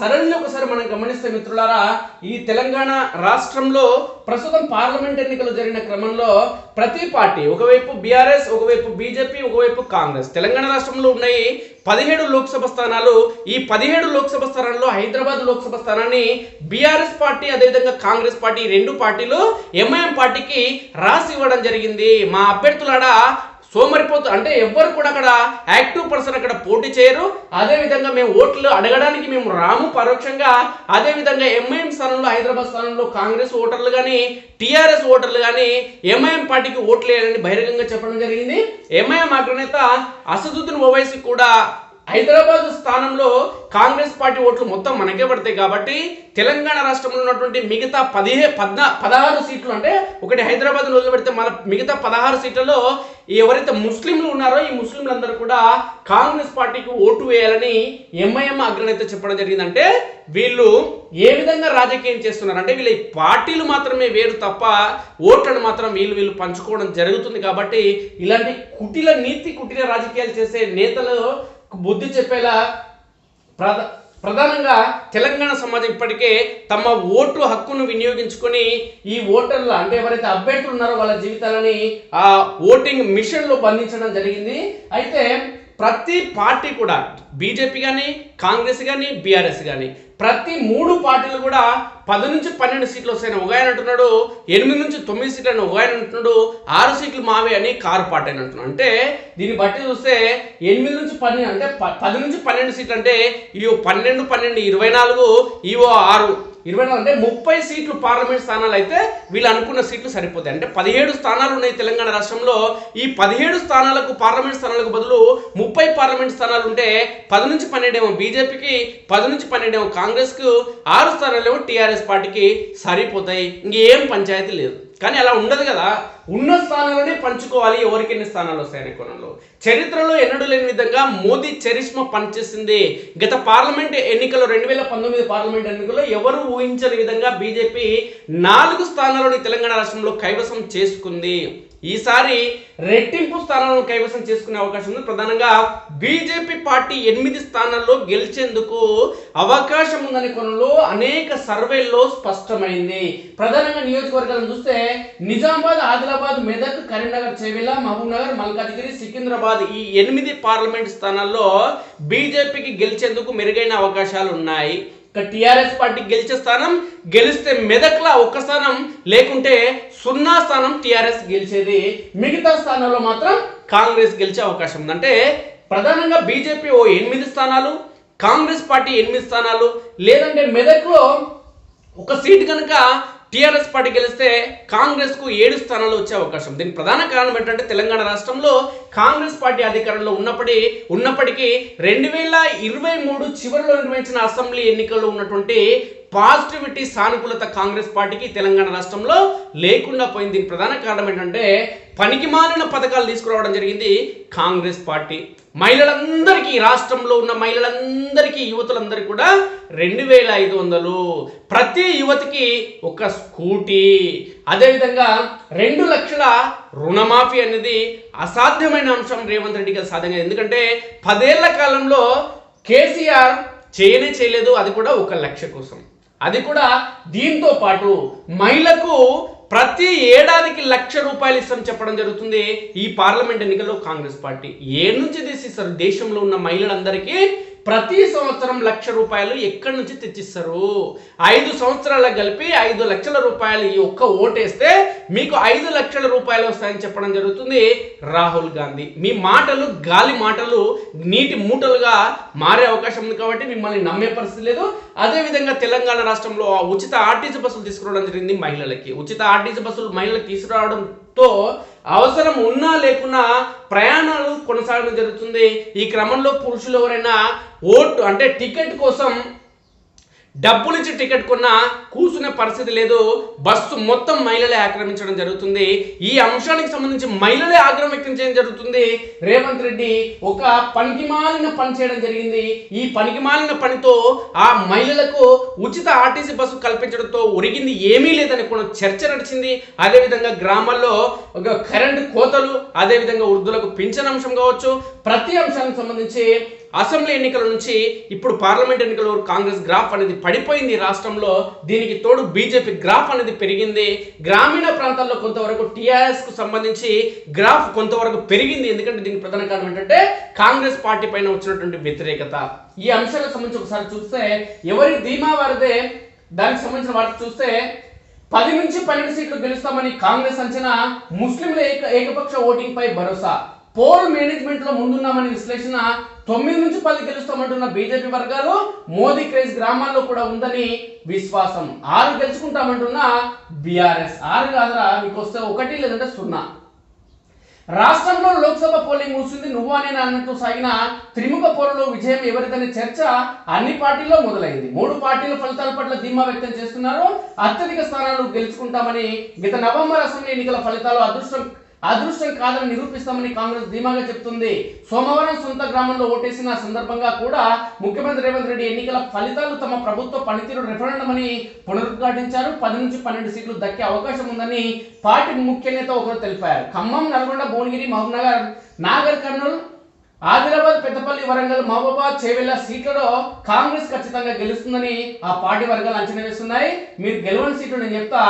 సరళిని ఒకసారి మనం గమనిస్తే మిత్రులారా, ఈ తెలంగాణ రాష్ట్రంలో ప్రస్తుతం పార్లమెంట్ ఎన్నికలు జరిగిన క్రమంలో ప్రతి పార్టీ, ఒకవైపు బీఆర్ఎస్, ఒకవైపు బీజేపీ, ఒకవైపు కాంగ్రెస్, తెలంగాణ రాష్ట్రంలో ఉన్నాయి 17 లోక్సభ స్థానాలు. ఈ 17 లోక్సభ స్థానాల్లో హైదరాబాద్ లోక్సభ స్థానాన్ని బీఆర్ఎస్ పార్టీ అదేవిధంగా కాంగ్రెస్ పార్టీ రెండు పార్టీలు ఎంఐఎం పార్టీకి రాసి ఇవ్వడం జరిగింది. మా అభ్యర్థులాడ సోమరిపోతు అంటే ఎవ్వరు కూడా అక్కడ యాక్టివ్ పర్సన్ అక్కడ పోటీ చేయరు. అదేవిధంగా మేము ఓట్లు అడగడానికి మేము రాము పరోక్షంగా. అదేవిధంగా ఎంఐఎం స్థానంలో హైదరాబాద్ స్థానంలో కాంగ్రెస్ ఓటర్లు కానీ టీఆర్ఎస్ ఓటర్లు కానీ ఎంఐఎం పార్టీకి ఓట్లు వేయాలని బహిరంగంగా చెప్పడం జరిగింది. ఎంఐఎం అగ్రనేత అసదుద్దీన్ ఓవైసీ కూడా హైదరాబాద్ స్థానంలో కాంగ్రెస్ పార్టీ ఓట్లు మొత్తం మనకే పడతాయి కాబట్టి తెలంగాణ రాష్ట్రంలో ఉన్నటువంటి మిగతా 16 సీట్లు, అంటే ఒకటి హైదరాబాద్ వదిలిపెడితే మన మిగతా 16 సీట్లలో ఎవరైతే ముస్లింలు ఉన్నారో ఈ ముస్లింలందరూ కూడా కాంగ్రెస్ పార్టీకి ఓటు వేయాలని ఎంఐఎం అగ్రనేత చెప్పడం జరిగిందంటే వీళ్ళు ఏ విధంగా రాజకీయం చేస్తున్నారు అంటే వీళ్ళ పార్టీలు మాత్రమే వేరు తప్ప ఓట్లను మాత్రం వీళ్ళు పంచుకోవడం జరుగుతుంది. కాబట్టి ఇలాంటి కుటిల రాజకీయాలు చేసే నేతలు బుద్ధి చెప్పేలా ప్రధానంగా తెలంగాణ సమాజం ఇప్పటికే తమ ఓటు హక్కును వినియోగించుకొని ఈ ఓటర్ల అంటే ఎవరైతే అభ్యర్థులు ఉన్నారో వాళ్ళ జీవితాలని ఆ ఓటింగ్ మిషన్లో బంధించడం జరిగింది. అయితే ప్రతి పార్టీ కూడా బీజేపీ కానీ కాంగ్రెస్ కానీ బీఆర్ఎస్ కానీ ప్రతి 3 పార్టీలు కూడా 10 నుంచి 12 సీట్లు వస్తాయని ఒక ఆయన అంటున్నాడు, 8 నుంచి 9 సీట్లు అని ఒక ఆయన అంటున్నాడు, 6 సీట్లు మావే అని కారు పార్టీ అని అంటున్నాడు. అంటే దీన్ని బట్టి చూస్తే 8 నుంచి 12 అంటే 10 నుంచి 12 సీట్లు అంటే ఇవో 12, 24 ఇవో 6, 24 అంటే 30 సీట్లు పార్లమెంట్ స్థానాలు అయితే వీళ్ళు అనుకున్న సీట్లు సరిపోతాయి. అంటే 17 స్థానాలు ఉన్నాయి తెలంగాణ రాష్ట్రంలో. ఈ 17 స్థానాలకు పార్లమెంట్ స్థానాలకు బదులు 30 పార్లమెంట్ స్థానాలు ఉంటే 10 నుంచి 12 ఏమో బీజేపీకి, 10 నుంచి 12 ఏమో కాంగ్రెస్కు, 6 స్థానాలు ఏమో టీఆర్ఎస్ పార్టీకి సరిపోతాయి. ఇంకేం పంచాయతీ లేదు. కానీ అలా ఉండదు కదా, ఉన్న స్థానాలనే పంచుకోవాలి ఎవరికి ఎన్ని స్థానాలు వస్తాయనే కోణంలో. చరిత్రలో ఎన్నడూ లేని విధంగా మోదీ చరిష్మా పనిచేసింది. గత పార్లమెంట్ ఎన్నికల్లో 2019 పార్లమెంట్ ఎన్నికల్లో ఎవరు ఊహించని విధంగా బీజేపీ 4 స్థానాలను తెలంగాణ రాష్ట్రంలో కైవసం చేసుకుంది. ఈసారి రెట్టింపు స్థానాలను కైవసం చేసుకునే అవకాశం ఉంది. ప్రధానంగా బీజేపీ పార్టీ 8 స్థానాల్లో గెలిచేందుకు అవకాశం ఉందనే కోణంలో అనేక సర్వేల్లో స్పష్టమైంది. ప్రధానంగా నియోజకవర్గాలను చూస్తే నిజామాబాద్, ఆదిలాబాద్, మెదక్, కరీంనగర్, చేవెళ్ల, మహబూబ్ నగర్, మల్కాజిగిరి, సికింద్రాబాద్ ఈ 8 పార్లమెంట్ స్థానాల్లో బీజేపీకి గెలిచేందుకు మెరుగైన అవకాశాలు ఉన్నాయి. టీఆర్ఎస్ పార్టీ గెలిచే స్థానం గెలిస్తే మెదక్లా 1 స్థానం, లేకుంటే 0 స్థానం టీఆర్ఎస్ గెలిచేది. మిగతా స్థానాల్లో మాత్రం కాంగ్రెస్ గెలిచే అవకాశం ఉంది. అంటే ప్రధానంగా బీజేపీ 8 స్థానాలు, కాంగ్రెస్ పార్టీ 8 స్థానాలు, లేదంటే మెదక్లో 1 సీట్ కనుక టీఆర్ఎస్ పార్టీ గెలిస్తే కాంగ్రెస్ కు 7 స్థానాలు వచ్చే అవకాశం. దీనికి ప్రధాన కారణం ఏంటంటే తెలంగాణ రాష్ట్రంలో కాంగ్రెస్ పార్టీ అధికారంలో ఉన్నప్పటికీ 2023 చివరిలో నిర్వహించిన అసెంబ్లీ ఎన్నికల్లో ఉన్నటువంటి పాజిటివిటీ, సానుకూలత కాంగ్రెస్ పార్టీకి తెలంగాణ రాష్ట్రంలో లేకుండా పోయింది. దీనికి ప్రధాన కారణం ఏంటంటే పనికిమాలిన పథకాలు తీసుకురావడం జరిగింది కాంగ్రెస్ పార్టీ. మహిళలందరికీ, రాష్ట్రంలో ఉన్న మహిళలందరికీ, యువతులందరికీ కూడా 2500, ప్రతి యువతికి 1 స్కూటీ, అదేవిధంగా 2 లక్షల రుణమాఫీ అనేది అసాధ్యమైన అంశం రేవంత్ రెడ్డికి సాధ్యంగా. ఎందుకంటే 10 ఏళ్ల కాలంలో కేసీఆర్ చేయలేదు, అది కూడా 1 లక్ష కోసం. అది కూడా దీంతో పాటు మహిళకు ప్రతి ఏడాదికి 1 లక్ష రూపాయలు ఇస్తామని చెప్పడం జరుగుతుంది. ఈ పార్లమెంట్ ఎన్నికల్లో కాంగ్రెస్ పార్టీ నుంచి తీసిస్తారు? దేశంలో ఉన్న మహిళలందరికీ ప్రతి సంవత్సరం 1 లక్ష రూపాయలు ఎక్కడి నుంచి తెచ్చిస్తారు? 5 సంవత్సరాలకు కలిపి 5 లక్షల రూపాయలు ఈ ఒక్క ఓటేస్తే మీకు 5 లక్షల రూపాయలు వస్తాయని చెప్పడం జరుగుతుంది రాహుల్ గాంధీ. మీ మాటలు గాలి మాటలు, నీటి మూటలుగా మారే అవకాశం ఉంది కాబట్టి మిమ్మల్ని నమ్మే పరిస్థితి లేదు. అదేవిధంగా తెలంగాణ రాష్ట్రంలో ఉచిత ఆర్టీసీ బస్సులు తీసుకురావడం జరిగింది మహిళలకి. ఉచిత ఆర్టీసీ బస్సులు మహిళలకు తీసుకురావడంతో అవసరం ఉన్నా లేకున్నా ప్రయాణాలు కొనసాగడం జరుగుతుంది. ఈ క్రమంలో పురుషులు ఎవరైనా ఓటు అంటే టికెట్ కోసం డబ్బులు ఇచ్చి టికెట్ కొన్నా కూర్చునే పరిస్థితి లేదు. బస్సు మొత్తం మహిళలే ఆక్రమించడం జరుగుతుంది. ఈ అంశానికి సంబంధించి మహిళలే ఆగ్రహం వ్యక్తం చేయడం జరుగుతుంది. రేవంత్ రెడ్డి ఒక పనికిమాలిన పని చేయడం జరిగింది. ఈ పనికిమాలిన పనితో ఆ మహిళలకు ఉచిత ఆర్టీసీ బస్సు కల్పించడంతో ఒరిగింది ఏమీ లేదని కూడా చర్చ నడిచింది. అదేవిధంగా గ్రామాల్లో కరెంటు కోతలు, అదేవిధంగా వృద్ధులకు పింఛన్ అంశం కావచ్చు, ప్రతి అంశానికి సంబంధించి అసెంబ్లీ ఎన్నికల నుంచి ఇప్పుడు పార్లమెంట్ ఎన్నికల వరకు కాంగ్రెస్ గ్రాఫ్ అనేది పడిపోయింది రాష్ట్రంలో. దీనికి తోడు బీజేపీ గ్రాఫ్ అనేది పెరిగింది. గ్రామీణ ప్రాంతాల్లో కొంతవరకు టీఆర్ఎస్ కు సంబంధించి గ్రాఫ్ కొంతవరకు పెరిగింది. ఎందుకంటే దీనికి ప్రధాన కారణం ఏంటంటే కాంగ్రెస్ పార్టీ పైన వచ్చినటువంటి వ్యతిరేకత. ఈ అంశాలకు సంబంధించి ఒకసారి చూస్తే ఎవరి ధీమా వారిదే. దానికి సంబంధించిన వార్త చూస్తే 10 నుంచి 12 సీట్లు గెలుస్తామని కాంగ్రెస్ అంచనా, ముస్లింల ఏకపక్ష ఓటింగ్ పై భరోసా. పోల్ మేనేజ్మెంట్ లో ముందున్నామని విశ్లేషణ. 9 నుంచి 10 గెలుస్తామంటున్న బీజేపీ వర్గాలు, మోదీ క్రేజ్ గ్రామాల్లో కూడా ఉందని విశ్వాసం. 6 గెలుచుకుంటామంటున్న బీఆర్ఎస్. 6 కాదురా, మీకు వస్తే 1 లేదంటే 0. రాష్ట్రంలో లోక్సభ పోలింగ్ ముగిసింది, నువ్వు నేనా అన్నట్టు సాగిన త్రిముఖ పోరులో విజయం ఎవరిదనే చర్చ అన్ని పార్టీల్లో మొదలైంది. 3 పార్టీల ఫలితాల పట్ల ధీమా వ్యక్తం చేస్తున్నారు. అత్యధిక స్థానాలు గెలుచుకుంటామని, గత నవంబర్ అసెంబ్లీ ఎన్నికల ఫలితాలు అదృష్టం కాదని నిరూపిస్తామని కాంగ్రెస్ ధీమాగా చెప్తుంది. సోమవారం సొంత గ్రామంలో ఓటేసిన సందర్భంగా కూడా ముఖ్యమంత్రి రేవంత్ రెడ్డి ఎన్నికల ఫలితాలు తమ ప్రభుత్వ పనితీరు రెఫరెండం అని పునరుద్ఘాటించారు. 10 నుంచి 12 సీట్లు దక్కే అవకాశం ఉందని పార్టీ ముఖ్య నేత ఒకరు తెలిపారు. ఖమ్మం, నల్గొండ, భువనగిరి, మహబూబ్నగర్, నాగర్ కర్నూలు, ఆదిలాబాద్, పెద్దపల్లి, వరంగల్, మహబూబాబాద్, చేవెళ్ల సీట్లలో కాంగ్రెస్ ఖచ్చితంగా గెలుస్తుందని ఆ పార్టీ వర్గాలు అంచనా వేస్తున్నాయి. మీరు గెలవని సీట్లు నేను చెప్తా,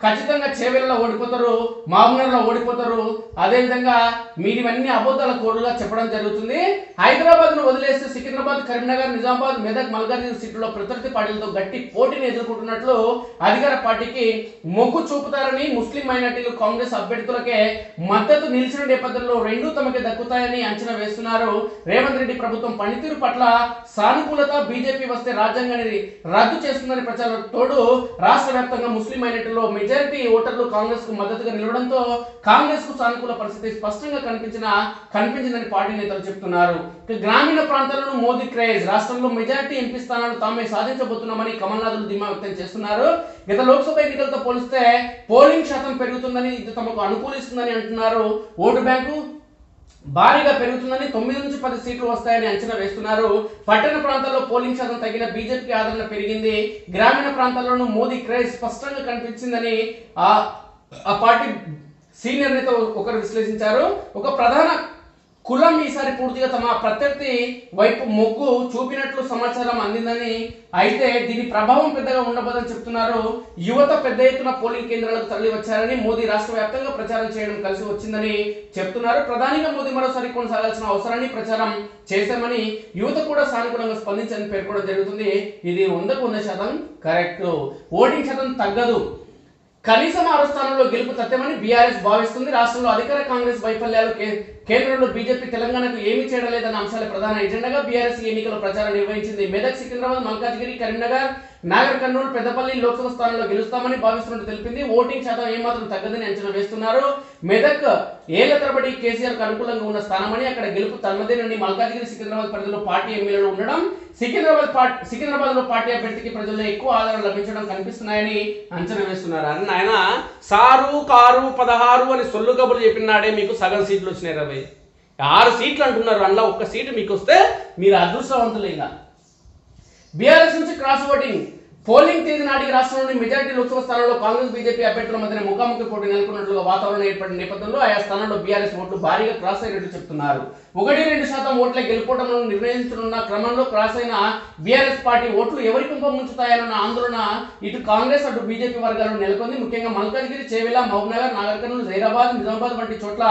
ఖచ్చితంగా చేవెళ్లలో ఓడిపోతారు, మహబూబ్నగర్లో ఓడిపోతారు. అదేవిధంగా మీరు ఇవన్నీ అబద్ధాల కోడుగా చెప్పడం జరుగుతుంది. హైదరాబాద్ ను వదిలేస్తే సికింద్రాబాద్, కరీంనగర్, నిజామాబాద్, మెదక్, మల్కాజ్గిరి సీట్లలో ప్రత్యర్థి పార్టీలతో గట్టి పోటీని ఎదుర్కొంటున్నట్లు అధికార పార్టీకి మొగ్గు చూపుతారని, ముస్లిం మైనార్టీలు కాంగ్రెస్ అభ్యర్థులకే మద్దతు నిలిచిన నేపథ్యంలో రెండూ తమకే దక్కుతాయని అంచనా వేస్తున్నారు. రేవంత్ రెడ్డి ప్రభుత్వం పనితీరు పట్ల సానుకూలత, బీజేపీ వస్తే రాజ్యాంగాన్ని రద్దు చేస్తుందని ప్రచారం తోడు రాష్ట్ర వ్యాప్తంగా ముస్లిం మైనారిటీలో మెజారిటీ ఓటర్లు కాంగ్రెస్ కు మద్దతుగా నిలవడంతో కాంగ్రెస్ కు సానుకూల పరిస్థితి స్పష్టంగా కనిపించిందని పార్టీ నేతలు చెప్తున్నారు. గ్రామీణ ప్రాంతాలను మోదీ క్రేజ్, రాష్ట్రంలో మెజారిటీ ఎంపీ స్థానాలు తామే సాధించబోతున్నామని కమల్నాథులు ధీమా వ్యక్తం చేస్తున్నారు. గత లోక్సభ ఎన్నికలతో పోలిస్తే పోలింగ్ శాతం పెరుగుతుందని, ఇది తమకు అనుకూలిస్తుందని అంటున్నారు. ఓటు బ్యాంకు భారీగా పెరుగుతుందని, 9 నుంచి 10 సీట్లు వస్తాయని అంచనా వేస్తున్నారు. పట్టణ ప్రాంతాల్లో పోలింగ్ శాతం తగ్గిన బీజేపీకి ఆదరణ పెరిగింది. గ్రామీణ ప్రాంతాల్లోనూ మోదీ క్రేజ్ స్పష్టంగా కనిపించిందని ఆ పార్టీ సీనియర్ నేత ఒకరు విశ్లేషించారు. ఒక ప్రధాన కులం ఈసారి పూర్తిగా తమ ప్రత్యర్థి వైపు మొగ్గు చూపినట్లు సమాచారం అందిందని, అయితే దీని ప్రభావం పెద్దగా ఉండబోదని చెప్తున్నారు. యువత పెద్ద ఎత్తున పోలింగ్ కేంద్రాలకు తరలి వచ్చారని, మోదీ రాష్ట్ర వ్యాప్తంగా ప్రచారం చేయడం కలిసి వచ్చిందని చెప్తున్నారు. ప్రధానిగా మోదీ మరోసారి కొనసాగాల్సిన అవసరాన్ని ప్రచారం చేశామని, యువత కూడా సానుకూలంగా స్పందించని పేర్కొనడం జరుగుతుంది. ఇది 100కు 100% కరెక్ట్. ఓటింగ్ శాతం తగ్గదు, కనీసం 6 స్థానంలో గెలుపు తథ్యమని బీఆర్ఎస్ భావిస్తుంది. రాష్ట్రంలో అధికార కాంగ్రెస్ వైఫల్యాలు, కేంద్రంలో బీజేపీ తెలంగాణకు ఏమీ చేయడం లేదన్న అంశాల ప్రధాన ఎజెండాగా బీఆర్ఎస్ ఎన్నికల ప్రచారం నిర్వహించింది. మెదక్, సికింద్రాబాద్, మల్కాజ్గిరి, కరీంనగర్, నాగర్ కర్నూలు, పెద్దపల్లి లోక్సభ స్థానంలో గెలుస్తామని భావిస్తున్నట్టు తెలిపింది. ఓటింగ్ శాతం ఏమాత్రం తగ్గదని అంచనా వేస్తున్నారు. మెదక్ ఏళ్ల తరబడి కేసీఆర్ కు అనుకూలంగా ఉన్న స్థానమని, అక్కడ గెలుపు తనదేనని, మల్కాజ్గిరి, సికింద్రాబాద్ పరిధిలో పార్టీ ఎమ్మెల్యేలు ఉండడం, సికింద్రాబాద్ లో పార్టీ అభ్యర్థికి ప్రజల్లో ఎక్కువ ఆదరణ లభించడం కనిపిస్తున్నాయని అంచనా వేస్తున్నారు. అని ఆయన సారు కారు 16 అని సొల్లు కబుర్లు చెప్పినాడే మీకు సగం సీట్లు వచ్చినాయి. 6 సీట్లు అంటున్నారు, అందులో 1 సీటు మీకు వస్తే మీరు అదృష్టవంతులేగా. బీఆర్ఎస్ నుంచి క్రాస్ ఓటింగ్. పోలింగ్ తేదీ నాటికి రాష్ట్రంలోని మెజారిటీ లోక్సభ స్థానాల్లో కాంగ్రెస్, బీజేపీ అభ్యర్థుల మధ్య ముఖాముఖి పోటీ నెలకొన్నట్లుగా వాతావరణం ఏర్పడిన నేపథ్యంలో ఆయా స్థానాల్లో బీఆర్ఎస్ ఓట్లు భారీగా క్రాస్ అయినట్టు చెప్తున్నారు. 1-2% ఓట్లే గెలుపోవడంలో నిర్ణయించనున్న క్రమంలో క్రాస్ అయిన బీఆర్ఎస్ పార్టీ ఓట్లు ఎవరి కుంభం ముంచుతాయన్న ఆందోళన ఇటు కాంగ్రెస్ అటు బీజేపీ వర్గాల్లో నెలకొంది. ముఖ్యంగా మల్కాజ్గిరి, చేవెళ్ల, మహబూబ్నగర్, నాగర్ కర్నూలు, జైరాబాద్, నిజామాబాద్ వంటి చోట్ల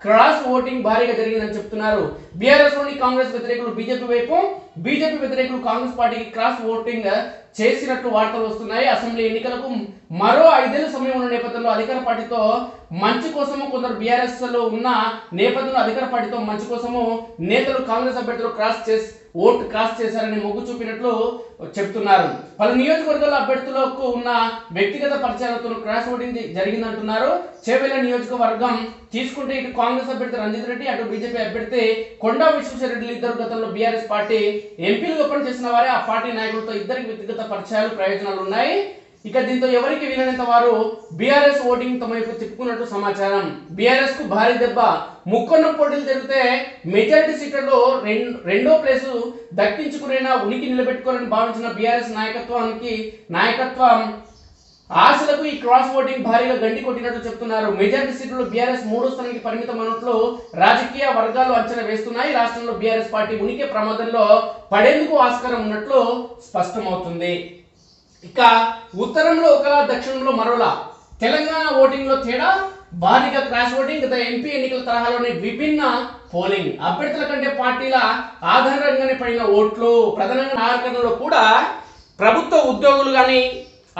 క్రాస్ ఓటింగ్ భారీగా జరిగిందని చెప్తున్నారు. బీఆర్ఎస్ లోని కాంగ్రెస్ వ్యతిరేకులు బీజేపీ వైపు, బీజేపీ వ్యతిరేకులు కాంగ్రెస్ పార్టీకి క్రాస్ ఓటింగ్ చేసినట్టు వార్తలు వస్తున్నాయి. అసెంబ్లీ ఎన్నికలకు మరో 5 ఏళ్ల సమయం ఉన్న నేపథ్యంలో అధికార పార్టీతో మంచి కోసము కొందరు బీఆర్ఎస్ లో ఉన్న నేపథ్యంలో అధికార పార్టీతో మంచి కోసము నేతలు కాంగ్రెస్ అభ్యర్థులు క్రాస్ చేశారని మొగ్గు చూపినట్లు చెప్తున్నారు. పలు నియోజకవర్గాల అభ్యర్థులకు ఉన్న వ్యక్తిగత పరిచయాలతో క్రాస్ ఓటింగ్ జరిగిందంటున్నారు. చేవెళ్ల నియోజకవర్గం తీసుకుంటే ఇటు కాంగ్రెస్ అభ్యర్థి రంజిత్ రెడ్డి, అటు బీజేపీ అభ్యర్థి కొండా విశ్వేశ్వరరెడ్డి ఇద్దరు గతంలో బీఆర్ఎస్ పార్టీ ఎంపీలుగా పనిచేసిన వారే. ఆ పార్టీ నాయకులతో ఇద్దరికి వ్యక్తిగత పరిచయాలు, ప్రయోజనాలు ఉన్నాయి. ఇక దీంతో ఎవరికి వీలైనంత వారు బీఆర్ఎస్ ఓటింగ్ తమ వైపు తిప్పుకున్నట్టు సమాచారం. బీఆర్ఎస్ కు భారీ దెబ్బ. ముక్కొన్న పోటీలు జరిగితే మెజారిటీ సీట్లలో రెండో ప్లేసు దక్కించుకునేనా ఉనికి నిలబెట్టుకోవాలని భావించిన బీఆర్ఎస్ నాయకత్వం ఆశలకు మెదక్కు ఈ క్రాస్ ఓటింగ్ భారీగా గండి కొట్టినట్లు చెప్తున్నారు. మెజారిటీ సీట్లలో బీఆర్ఎస్ 3వ స్థానానికి పరిమితమైనట్లు రాజకీయ వర్గాలు అంచనా వేస్తున్నాయి. రాష్ట్రంలో బీఆర్ఎస్ పార్టీ ఉనికి ప్రమాదంలో పడేందుకు ఆస్కారం ఉన్నట్లు స్పష్టమవుతుంది. ఇక ఉత్తరంలో ఒకలా దక్షిణంలో మరోలా తెలంగాణ ఓటింగ్ లో తేడా భారీగా క్రాష్ ఓటింగ్. గత ఎంపీ ఎన్నికల తరహాలోనే విభిన్న పోలింగ్, అభ్యర్థుల కంటే పార్టీల ఆధారంగానే పడిన ఓట్లు. ప్రధానంగా నాగరికర్ణంలో కూడా ప్రభుత్వ ఉద్యోగులు కానీ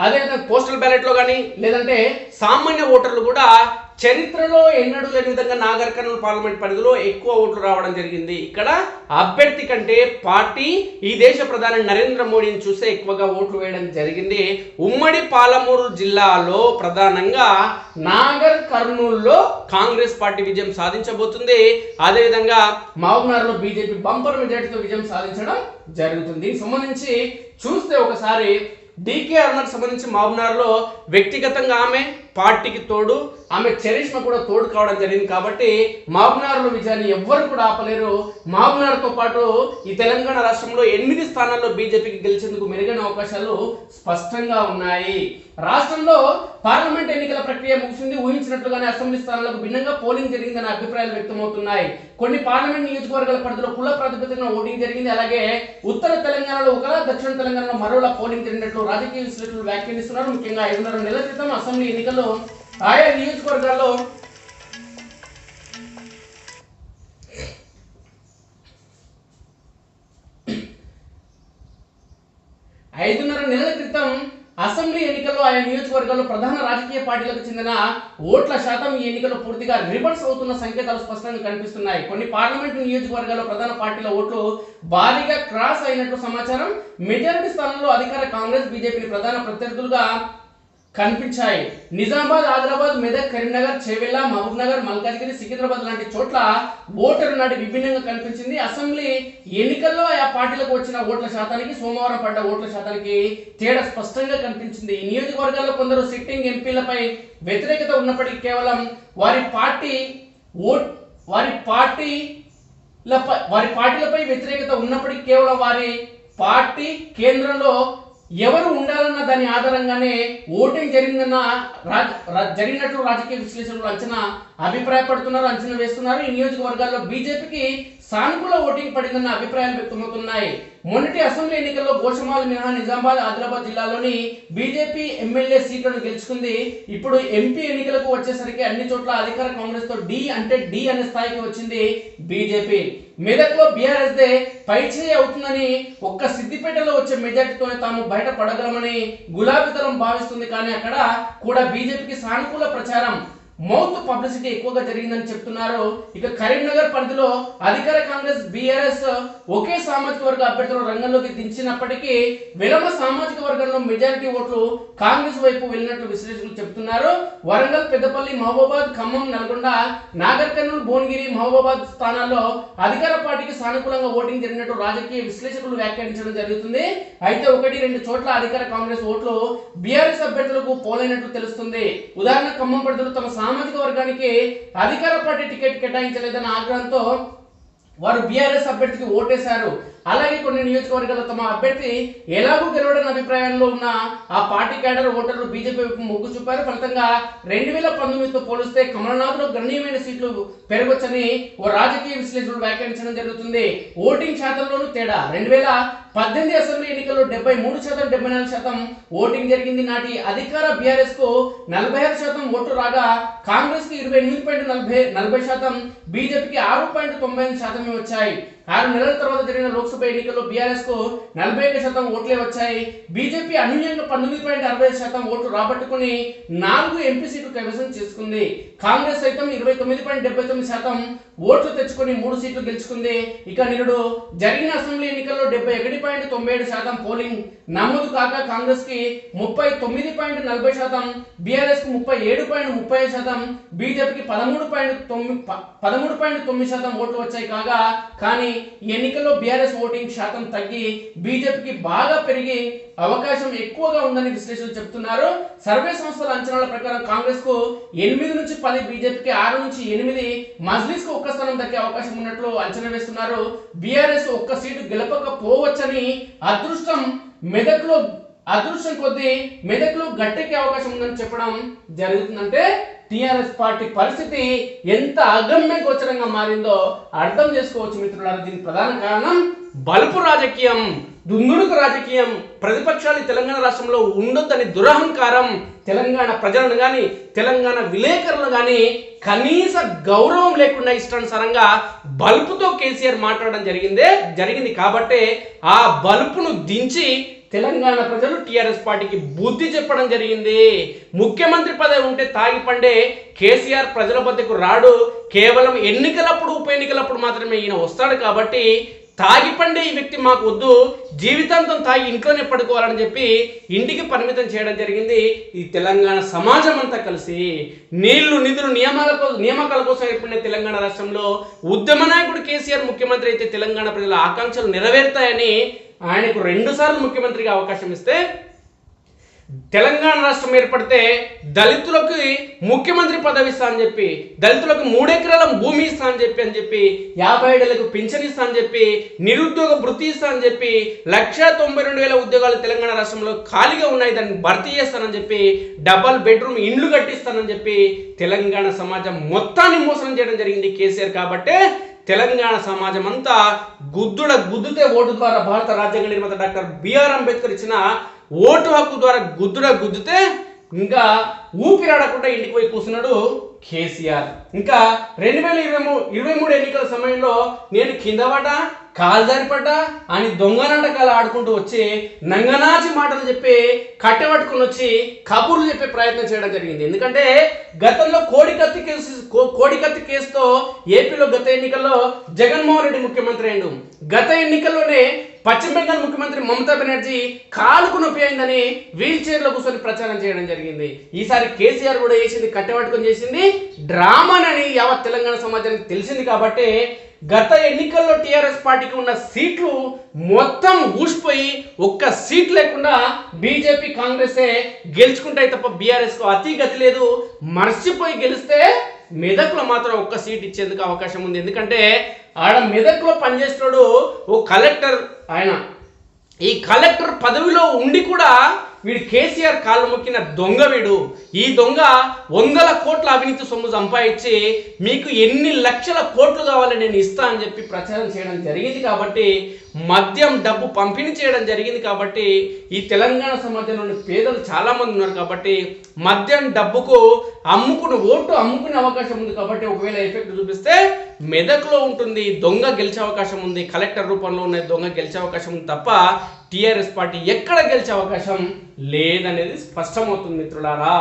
అదేవిధంగా పోస్టల్ బ్యాలెట్ లో కానీ లేదంటే సామాన్య ఓటర్లు కూడా చరిత్రలో ఎన్నడూ లేని విధంగా నాగర్ కర్నూలు పార్లమెంట్ పరిధిలో ఎక్కువ ఓట్లు రావడం జరిగింది. ఇక్కడ అభ్యర్థి కంటే పార్టీ ఈ దేశ ప్రధాని నరేంద్ర మోడీని చూస్తే ఎక్కువగా ఓట్లు వేయడం జరిగింది. ఉమ్మడి పాలమూరు జిల్లాలో ప్రధానంగా నాగర్ కర్నూలులో కాంగ్రెస్ పార్టీ విజయం సాధించబోతుంది. అదేవిధంగా మహబూబ్నగర్లో బీజేపీ బంపర్ మెజార్టీతో విజయం సాధించడం జరుగుతుంది. దీనికి సంబంధించి చూస్తే ఒకసారి డీకే అరుణకు సంబంధించి మహబూబ్నగర్లో వ్యక్తిగతంగా ఆమె పార్టీకి తోడు, ఆమె చరిష్మా కూడా తోడు కావడం జరిగింది. కాబట్టి మహబూబ్నగర్లో విజయాన్ని ఎవ్వరు కూడా ఆపలేరు. మహబూబ్నగర్తో పాటు ఈ తెలంగాణ రాష్ట్రంలో 8 స్థానాల్లో బీజేపీకి గెలిచేందుకు మెరుగైన అవకాశాలు స్పష్టంగా ఉన్నాయి. రాష్ట్రంలో పార్లమెంట్ ఎన్నికల ప్రక్రియ ముగిసింది. ఊహించినట్లుగానే అసెంబ్లీ స్థానాలకు భిన్నంగా పోలింగ్ జరిగిందనే అభిప్రాయాలు వ్యక్తమవుతున్నాయి. కొన్ని పార్లమెంట్ నియోజకవర్గాల పరిధిలో కుల ప్రాతిపదికన ఓటింగ్ జరిగింది. అలాగే ఉత్తర తెలంగాణలో ఒకలా, దక్షిణ తెలంగాణలో మరోలా పోలింగ్ జరిగినట్లు రాజకీయ విశ్లేషకులు వ్యాఖ్యానిస్తున్నారు. ముఖ్యంగా 5.5 నెలల క్రితం అసెంబ్లీ ఎన్నికల్లో ఆయా నియోజకవర్గాల్లో 5.5 నెలల క్రితం అసెంబ్లీ ఎన్నికల్లో ఆయా నియోజకవర్గాల్లో ప్రధాన రాజకీయ పార్టీలకు చెందిన ఓట్ల శాతం ఈ ఎన్నికల్లో పూర్తిగా రివర్స్ అవుతున్న సంకేతాలు స్పష్టంగా కనిపిస్తున్నాయి. కొన్ని పార్లమెంటు నియోజకవర్గాల్లో ప్రధాన పార్టీల ఓట్లు భారీగా క్రాస్ అయినట్లు సమాచారం. మెజారిటీ స్థానంలో అధికార కాంగ్రెస్, బీజేపీని ప్రధాన ప్రత్యర్థులుగా కనిపించాయి. నిజామాబాద్, ఆదిలాబాద్, మెదక్, కరీంనగర్, చేవెళ్ల, మహబూబ్ నగర్, మల్కాజ్గిరి, సికింద్రాబాద్ లాంటి చోట్ల ఓటరు నాటి విభిన్నంగా కనిపించింది. అసెంబ్లీ ఎన్నికల్లో ఆయా పార్టీలకు వచ్చిన ఓట్ల శాతానికి, సోమవారం పడ్డ ఓట్ల శాతానికి తేడా స్పష్టంగా కనిపించింది. ఈ నియోజకవర్గాల్లో కొందరు సిట్టింగ్ ఎంపీలపై వ్యతిరేకత ఉన్నప్పటికీ కేవలం వారి పార్టీలపై వ్యతిరేకత ఉన్నప్పటికీ కేవలం వారి పార్టీ కేంద్రంలో ఎవరు ఉండాలన్న దాని ఆధారంగానే ఓటింగ్ జరిగినట్లు రాజకీయ విశ్లేషకులు అంచనా వేస్తున్నారు. ఈ నియోజకవర్గాల్లో బీజేపీకి సానుకూల ఓటింగ్ పడిందన్న అభిప్రాయాలు వ్యక్తమవుతున్నాయి. మొన్నటి అసెంబ్లీ ఎన్నికల్లో గోషమాల్ మినహా నిజామాబాద్, ఆదిలాబాద్ జిల్లాలోని బీజేపీ ఎమ్మెల్యే సీట్లను గెలుచుకుంది. ఇప్పుడు ఎంపీ ఎన్నికలకు వచ్చేసరికి అన్ని చోట్ల అధికార కాంగ్రెస్ తో డి అనే స్థాయికి వచ్చింది బీజేపీ. మెదక్లో బీఆర్ఎస్ దే పైచేయి అవుతుందని, ఒక్క సిద్దిపేటలో వచ్చే మెజార్టీతోనే తాము బయట పడగలమని గులాబీ దళం భావిస్తుంది. కానీ అక్కడ కూడా బీజేపీకి సానుకూల ప్రచారం, మౌత్ పబ్లిసిటీ ఎక్కువగా జరిగిందని చెప్తున్నారు. ఇక కరీంనగర్ పరిధిలో అధికార కాంగ్రెస్, బీఆర్ఎస్ ఒకే సామాజిక వర్గ అభ్యర్థులను రంగంలోకి దించినప్పటికీ విలమ సామాజిక వర్గంలో మెజారిటీ ఓట్లు కాంగ్రెస్ వైపు వెళ్ళినట్లు విశ్లేషకులు చెబుతున్నారు. వరంగల్, పెద్దపల్లి, మహబూబాబాద్, ఖమ్మం, నల్గొండ, నాగర్ కర్నూలు, భువనగిరి, మహబూబాబాద్ స్థానాల్లో అధికార పార్టీకి సానుకూలంగా ఓటింగ్ జరిగినట్టు రాజకీయ విశ్లేషకులు వ్యాఖ్యానించడం జరుగుతుంది. అయితే 1-2 చోట్ల అధికార కాంగ్రెస్ ఓట్లు బీఆర్ఎస్ అభ్యర్థులకు పోలైనట్లు తెలుస్తుంది. ఉదాహరణ ఖమ్మం పరిధిలో తమ సామాజిక వర్గానికి అధికార పార్టీ టికెట్ కేటాయించలేదన్న ఆగ్రహంతో వారు బీఆర్ఎస్ అభ్యర్థికి ఓటేశారు. అలాగే కొన్ని నియోజకవర్గాల్లో తమ అభ్యర్థి ఎలాగూ గెలవడని అభిప్రాయంలో ఉన్న ఆ పార్టీ క్యాడర్ ఓటర్లు బీజేపీ వైపు మొగ్గు చూపారు. ఫలితంగా 2019తో పోలిస్తే కమలనాథ్లో గణనీయమైన సీట్లు పెరగొచ్చని ఓ రాజకీయ విశ్లేషకులు వ్యాఖ్యానించడం జరుగుతుంది. ఓటింగ్ శాతంలోనూ తేడా. 2018 అసెంబ్లీ ఎన్నికల్లో 73%, 74% ఓటింగ్ జరిగింది. నాటి అధికార బీఆర్ఎస్ కు 46% ఓట్లు రాగా కాంగ్రెస్ కి 28.40%, బీజేపీకి 6.95% వచ్చాయి. 6 నెలల తర్వాత జరిగిన లోక్సభ ఎన్నికల్లో బీఆర్ఎస్ కు 41% ఓట్లే వచ్చాయి. బీజేపీ అనూహ్యంగా 19.65% ఓట్లు రాబట్టుకుని 4 ఎంపీ సీట్లు కైవసం చేసుకుంది. కాంగ్రెస్ సైతం 29.79% ఓట్లు తెచ్చుకొని 3 సీట్లు గెలుచుకుంది. ఇక నిరుడు జరిగిన అసెంబ్లీ ఎన్నికల్లో 71.97% పోలింగ్ నమోదు కాగా కాంగ్రెస్ కి 39.40%, బీఆర్ఎస్ కు 37.30%, బీజేపీకి 13.9% ఓట్లు వచ్చాయి. కాగా కానీ ఎన్నికల్లో బీఆర్ఎస్ ఓటింగ్ శాతం తగ్గి బీజేపీకి బాగా పెరిగి అవకాశం ఎక్కువగా ఉందని విశ్లేషకులు చెప్తున్నారు. సర్వే సంస్థల అంచనాల ప్రకారం కాంగ్రెస్ కు 8 నుంచి 10, బీజేపీకి 6 నుంచి 8, మజ్లిస్ కు 1 స్థానం దక్కే అవకాశం ఉన్నట్లు అంచనా వేస్తున్నారు. బీఆర్ఎస్ 1 సీటు గెలపకపోవచ్చని, అదృష్టం మెదక్లో అదృష్టం కొద్దీ మెదక్లో గట్టెక్కే అవకాశం ఉందని చెప్పడం జరుగుతుందంటే టిఆర్ఎస్ పార్టీ పరిస్థితి ఎంత అగమ్య గోచరంగా మారిందో అర్థం చేసుకోవచ్చు మిత్రులారా. దీనికి ప్రధాన కారణం బలుపు రాజకీయం, దుందుడుకు రాజకీయం, ప్రతిపక్షాలు తెలంగాణ రాష్ట్రంలో ఉండొద్దని దురహంకారం, తెలంగాణ ప్రజలను కానీ తెలంగాణ విలేకరులను కానీ కనీస గౌరవం లేకుండా ఇష్టానుసారంగా బల్పుతో కేసీఆర్ మాట్లాడడం జరిగింది కాబట్టే ఆ బల్పును దించి తెలంగాణ ప్రజలు టిఆర్ఎస్ పార్టీకి బుద్ధి చెప్పడం జరిగింది. ముఖ్యమంత్రి పదవి ఉంటే తాగి పండే కేసీఆర్ ప్రజల వద్దకు రాడు, కేవలం ఎన్నికలప్పుడు ఉప ఎన్నికలప్పుడు మాత్రమే ఈయన వస్తాడు. కాబట్టి తాగి పండే ఈ వ్యక్తి మాకు వద్దు, జీవితాంతం తాగి ఇంట్లోనే పడుకోవాలని చెప్పి ఇంటికి పరిమితం చేయడం జరిగింది. ఈ తెలంగాణ సమాజం అంతా కలిసి నీళ్లు నిధులు నియామకాల కోసం ఏర్పడిన తెలంగాణ రాష్ట్రంలో ఉద్యమ నాయకుడు కేసీఆర్ ముఖ్యమంత్రి అయితే తెలంగాణ ప్రజల ఆకాంక్షలు నెరవేరుతాయని ఆయనకు 2 సార్లు ముఖ్యమంత్రిగా అవకాశం ఇస్తే, తెలంగాణ రాష్ట్రం ఏర్పడితే దళితులకు ముఖ్యమంత్రి పదవి ఇస్తా అని చెప్పి, దళితులకు 3 ఎకరాల భూమి ఇస్తా అని చెప్పి 50 ఏళ్లకు పింఛన్ ఇస్తా అని చెప్పి, నిరుద్యోగ భృతి ఇస్తా అని చెప్పి, 192,000 ఉద్యోగాలు తెలంగాణ రాష్ట్రంలో ఖాళీగా ఉన్నాయి, దాన్ని భర్తీ చేస్తానని చెప్పి, డబల్ బెడ్రూమ్ ఇండ్లు కట్టిస్తానని చెప్పి తెలంగాణ సమాజం మొత్తాన్ని మోసం చేయడం జరిగింది కేసీఆర్. కాబట్టే తెలంగాణ సమాజం అంతా గుద్దితే ఓటు ద్వారా భారత రాజ్యాంగ నిర్మాత డాక్టర్ బిఆర్ అంబేద్కర్ ఇచ్చిన ఓటు హక్కు ద్వారా గుద్దితే ఇంకా ఊపిరాడకుండా ఇంటికి పోయి కూర్చున్నాడు కేసీఆర్. ఇంకా 2023 ఎన్నికల సమయంలో నేను కింద పడ్డా, కాలు జారిపడ్డా అని దొంగ నాటకాలు ఆడుకుంటూ వచ్చి నంగనాచి మాటలు చెప్పి కట్టెపట్టుకుని వచ్చి కబుర్లు చెప్పే ప్రయత్నం చేయడం జరిగింది. ఎందుకంటే గతంలో కోడికత్తి కేసుతో ఏపీలో గత ఎన్నికల్లో జగన్మోహన్ రెడ్డి ముఖ్యమంత్రి అయ్యిండు. గత ఎన్నికల్లోనే పశ్చిమ బెంగాల్ ముఖ్యమంత్రి మమతా బెనర్జీ కాలుకు నొప్పి అయిందని వీల్ చైర్లో కూర్చొని ప్రచారం చేయడం జరిగింది. ఈసారి కేసీఆర్ కూడా చేసింది కట్టెపట్టుకొని చేసింది డ్రామానని యావత్ తెలంగాణ సమాజానికి తెలిసింది. కాబట్టి గత ఎన్నికల్లో టిఆర్ఎస్ పార్టీకి ఉన్న సీట్లు మొత్తం ఊసిపోయి ఒక్క సీట్ లేకుండా బీజేపీ కాంగ్రెసే గెలుచుకుంటాయి తప్ప బీఆర్ఎస్ కు అతి గతి లేదు. మర్చిపోయి గెలిస్తే మెదక్లో మాత్రం ఒక్క సీట్ ఇచ్చేందుకు అవకాశం ఉంది. ఎందుకంటే ఆడ మెదక్లో పనిచేస్తున్నాడు ఓ కలెక్టర్. ఆయన ఈ కలెక్టర్ పదవిలో ఉండి కూడా వీడు కేసీఆర్ కాళ్ళు మొక్కిన దొంగ. ఈ దొంగ 100 కోట్ల అవినీతి సొమ్ము సంపాదించి మీకు ఎన్ని లక్షల కోట్లు కావాలని నేను ఇస్తా అని చెప్పి ప్రచారం చేయడం జరిగింది. కాబట్టి మద్యం డబ్బు పంపిణీ చేయడం జరిగింది. కాబట్టి ఈ తెలంగాణ సమాజంలోని పేదలు చాలా మంది ఉన్నారు. కాబట్టి మద్యం డబ్బుకు అమ్ముకునే అవకాశం ఉంది. కాబట్టి ఒకవేళ ఎఫెక్ట్ చూపిస్తే మెదక్లో ఉంటుంది, దొంగ గెలిచే అవకాశం ఉంది, కలెక్టర్ రూపంలో ఉన్న దొంగ గెలిచే అవకాశం ఉంది తప్ప టిఆర్ఎస్ పార్టీ ఎక్కడ గెలిచే అవకాశం లేదనేది స్పష్టమవుతుంది మిత్రులారా.